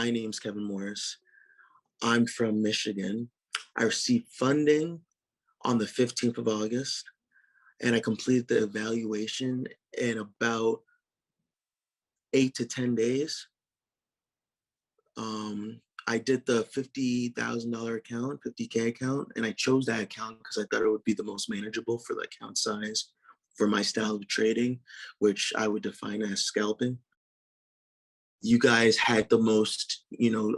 My name's Kevin Morris. I'm from Michigan. I received funding on the 15th of August, and I completed the evaluation in about 8 to 10 days. I did the $50,000 account, 50K account, and I chose that account because I thought it would be the most manageable for the account size for my style of trading, which I would define as scalping. You guys had the most,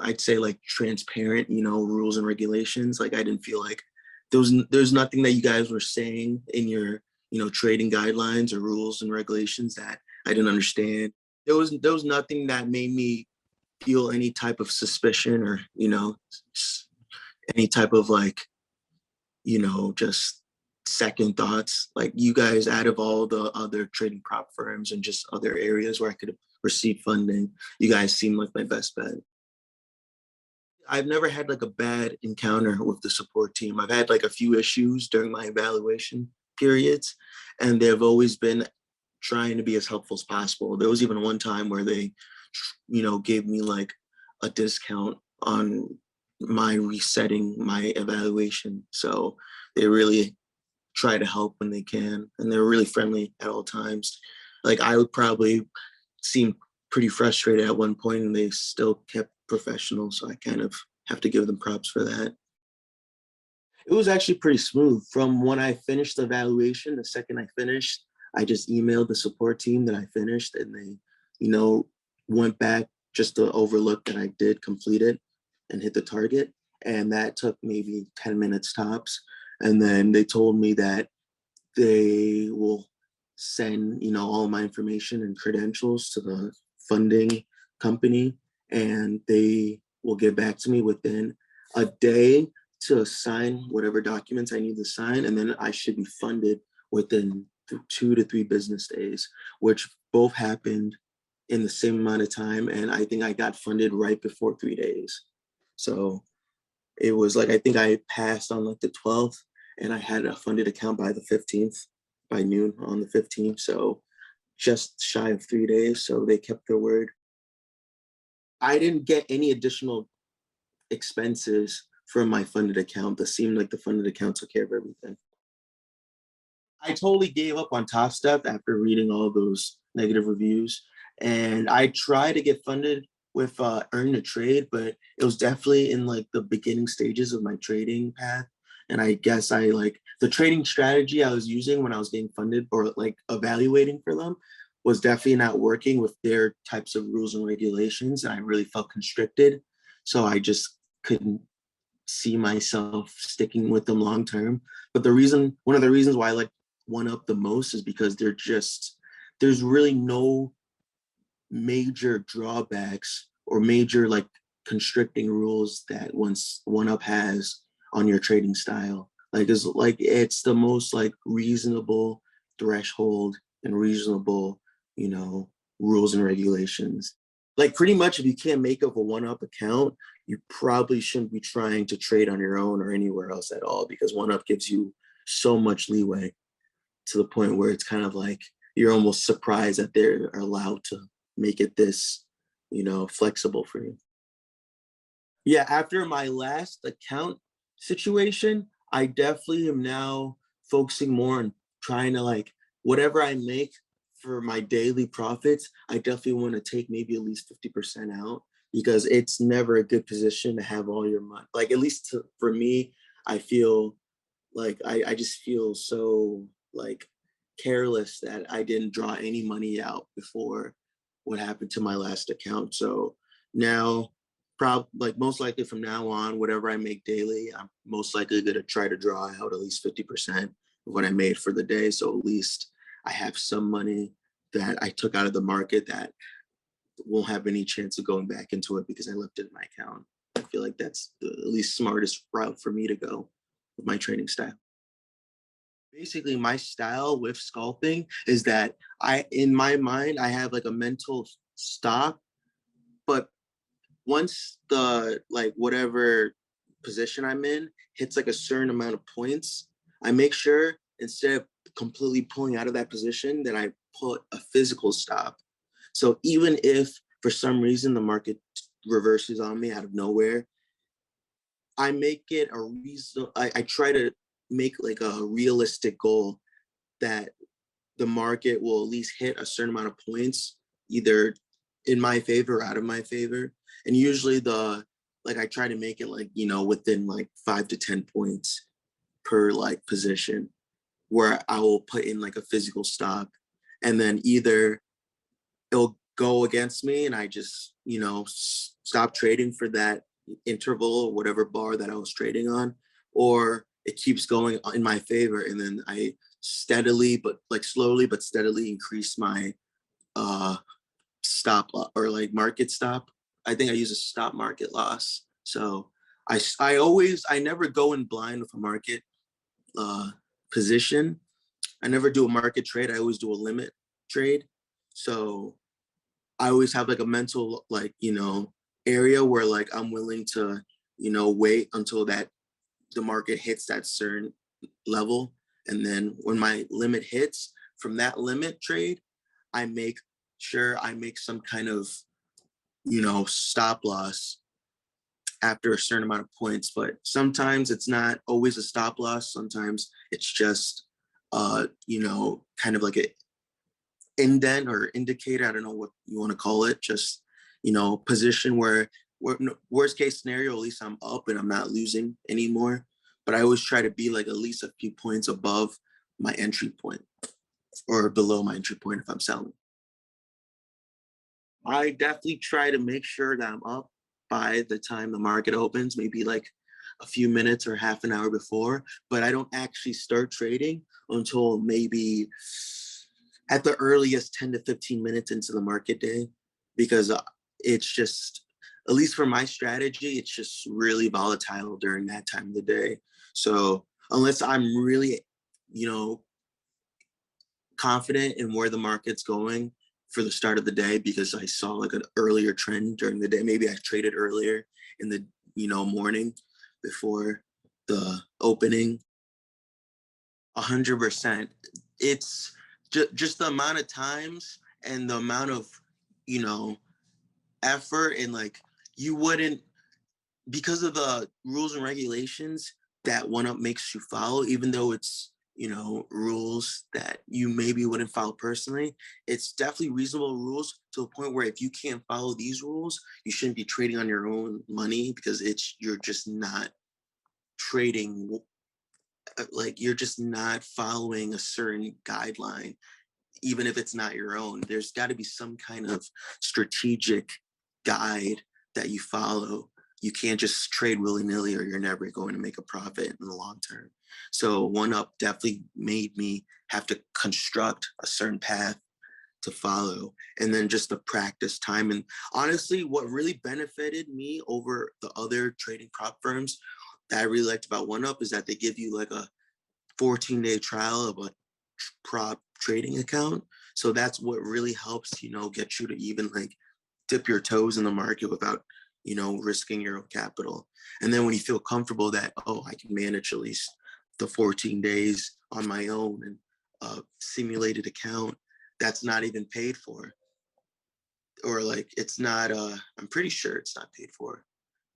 I'd say like transparent, rules and regulations. Like I didn't feel like there's nothing that you guys were saying in your, trading guidelines or rules and regulations that I didn't understand. There was nothing that made me feel any type of suspicion or, any type of like, just second thoughts. Like you guys, out of all the other trading prop firms and just other areas where I could receive funding, you guys seem like my best bet. I've never had like a bad encounter with the support team. I've had like a few issues during my evaluation periods, and they've always been trying to be as helpful as possible. There was even one time where they, gave me like a discount on my resetting my evaluation. So they really try to help when they can, and they're really friendly at all times. Like I would probably seem pretty frustrated at one point, and they still kept professional. So I kind of have to give them props for that. It was actually pretty smooth. From when I finished the evaluation, the second I finished, I just emailed the support team that I finished, and they, went back just to overlook that I did complete it and hit the target. And that took maybe 10 minutes tops. And then they told me that they will send, all my information and credentials to the funding company, and they will get back to me within a day to sign whatever documents I need to sign. And then I should be funded within 2 to 3 business days, which both happened in the same amount of time. And I think I got funded right before 3 days. So it was like, I think I passed on like the 12th, and I had a funded account by the 15th, by noon on the 15th. So just shy of 3 days. So they kept their word. I didn't get any additional expenses from my funded account. That seemed like the funded account took care of everything. I totally gave up on Top Step after reading all those negative reviews. And I tried to get funded with Earn to Trade, but it was definitely in like the beginning stages of my trading path. And I guess I like the trading strategy I was using when I was getting funded or like evaluating for them was definitely not working with their types of rules and regulations. And I really felt constricted. So I just couldn't see myself sticking with them long term. But one of the reasons why I like OneUp the most is because there's really no major drawbacks or major like constricting rules that OneUp has on your trading style. It's the most like reasonable threshold and reasonable, rules and regulations. Like pretty much if you can't make up a OneUp account, you probably shouldn't be trying to trade on your own or anywhere else at all, because OneUp gives you so much leeway to the point where it's kind of like you're almost surprised that they're allowed to make it this, flexible for you. Yeah, after my last account situation, I definitely am now focusing more on trying to like whatever I make for my daily profits, I definitely want to take maybe at least 50% out, because it's never a good position to have all your money. Like at least for me, I feel like I just feel so like careless that I didn't draw any money out before what happened to my last account. So now, like most likely from now on, whatever I make daily, I'm most likely going to try to draw out at least 50% of what I made for the day. So at least I have some money that I took out of the market that won't have any chance of going back into it because I left it in my account. I feel like that's the at least smartest route for me to go with my trading style. Basically, my style with scalping is that in my mind, I have like a mental stop, but once the like whatever position I'm in hits like a certain amount of points, I make sure instead of completely pulling out of that position that I put a physical stop. So even if for some reason the market reverses on me out of nowhere, I make it a reason. I try to make like a realistic goal that the market will at least hit a certain amount of points, either in my favor or out of my favor. And usually I try to make it like, within like 5 to 10 points per like position, where I will put in like a physical stop, and then either it'll go against me and I just, stop trading for that interval or whatever bar that I was trading on, or it keeps going in my favor. And then I steadily, but like slowly, but steadily increase my uh, stop or like market stop. I think I use a stop market loss. So I never go in blind with a market uh, position. I never do a market trade. I always do a limit trade. So I always have like a mental like, area where like I'm willing to, wait until that the market hits that certain level. And then when my limit hits from that limit trade, I make sure I make some kind of, stop loss after a certain amount of points. But sometimes it's not always a stop loss. Sometimes it's just, kind of like a indent or indicator. I don't know what you want to call it. Just, position where worst case scenario, at least I'm up and I'm not losing anymore. But I always try to be like at least a few points above my entry point or below my entry point if I'm selling. I definitely try to make sure that I'm up by the time the market opens, maybe like a few minutes or half an hour before, but I don't actually start trading until maybe at the earliest 10 to 15 minutes into the market day, because it's just, at least for my strategy, it's just really volatile during that time of the day. So unless I'm really, you know, confident in where the market's going for the start of the day, because I saw like an earlier trend during the day. Maybe I traded earlier in the, morning before the opening. 100%. It's just the amount of times and the amount of, you know, effort, and like you wouldn't, because of the rules and regulations that OneUp makes you follow, even though it's, rules that you maybe wouldn't follow personally, it's definitely reasonable rules to a point where if you can't follow these rules, you shouldn't be trading on your own money, because you're just not trading, like you're just not following a certain guideline, even if it's not your own. There's got to be some kind of strategic guide that you follow. You can't just trade willy-nilly or you're never going to make a profit in the long term. So OneUp definitely made me have to construct a certain path to follow, and then just the practice time. And honestly, what really benefited me over the other trading prop firms that I really liked about OneUp is that they give you like a 14-day trial of a prop trading account. So that's what really helps, get you to even like dip your toes in the market without, risking your own capital. And then when you feel comfortable that, oh, I can manage at least the 14 days on my own, and a simulated account that's not even paid for, or like it's not, I'm pretty sure it's not paid for.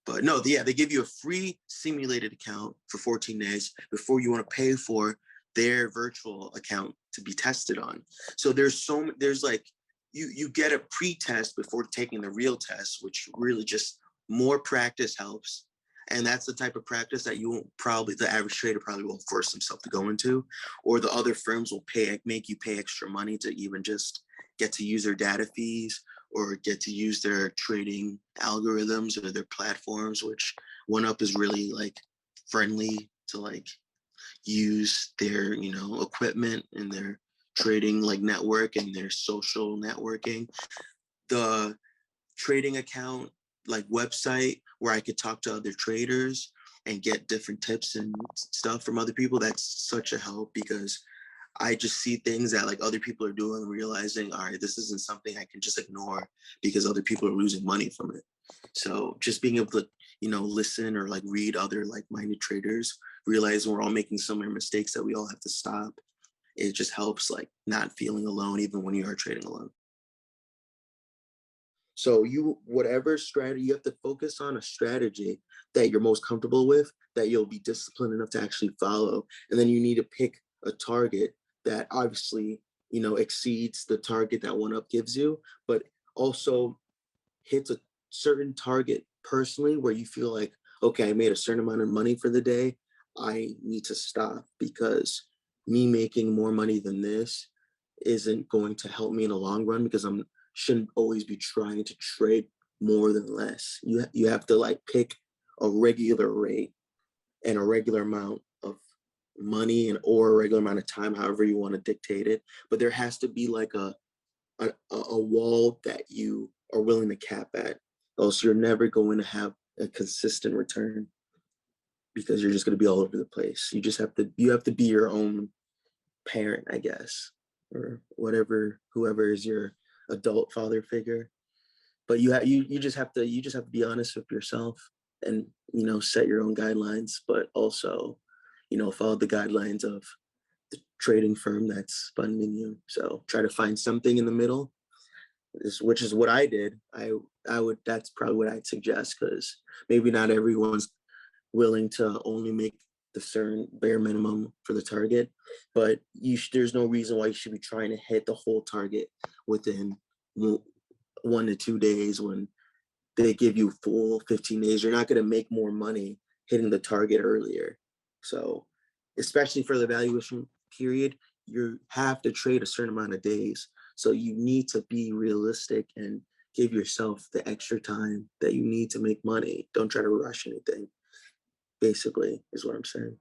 But no, yeah, they give you a free simulated account for 14 days before you want to pay for their virtual account to be tested on. So there's like, you get a pre-test before taking the real test, which really just more practice helps. And that's the type of practice that the average trader probably won't force himself to go into, or the other firms will make you pay extra money to even just get to use their data fees or get to use their trading algorithms or their platforms, which OneUp is really like friendly to like use their, equipment and their trading like network and their social networking. The trading account like website where I could talk to other traders and get different tips and stuff from other people, that's such a help, because I just see things that like other people are doing, realizing, all right, this isn't something I can just ignore because other people are losing money from it. So just being able to, listen or like read other like-minded traders, realize we're all making similar mistakes that we all have to stop. It just helps like not feeling alone, even when you are trading alone. So whatever strategy, you have to focus on a strategy that you're most comfortable with, that you'll be disciplined enough to actually follow. And then you need to pick a target that obviously, exceeds the target that OneUp gives you, but also hits a certain target personally where you feel like, okay, I made a certain amount of money for the day. I need to stop because me making more money than this isn't going to help me in the long run, because I'm shouldn't always be trying to trade more than less. You have to like pick a regular rate and a regular amount of money, and or a regular amount of time, however you want to dictate it. But there has to be like a wall that you are willing to cap at, else you're never going to have a consistent return, because you're just going to be all over the place. You have to be your own parent, I guess, or whatever, whoever is your adult father figure. But you just have to be honest with yourself, and set your own guidelines, but also follow the guidelines of the trading firm that's funding you. So try to find something in the middle, which is what I did. I would That's probably what I'd suggest, because maybe not everyone's willing to only make the certain bare minimum for the target, but there's no reason why you should be trying to hit the whole target within 1 to 2 days when they give you full 15 days. You're not going to make more money hitting the target earlier. So, especially for the valuation period, you have to trade a certain amount of days. So, you need to be realistic and give yourself the extra time that you need to make money. Don't try to rush anything, basically, is what I'm saying.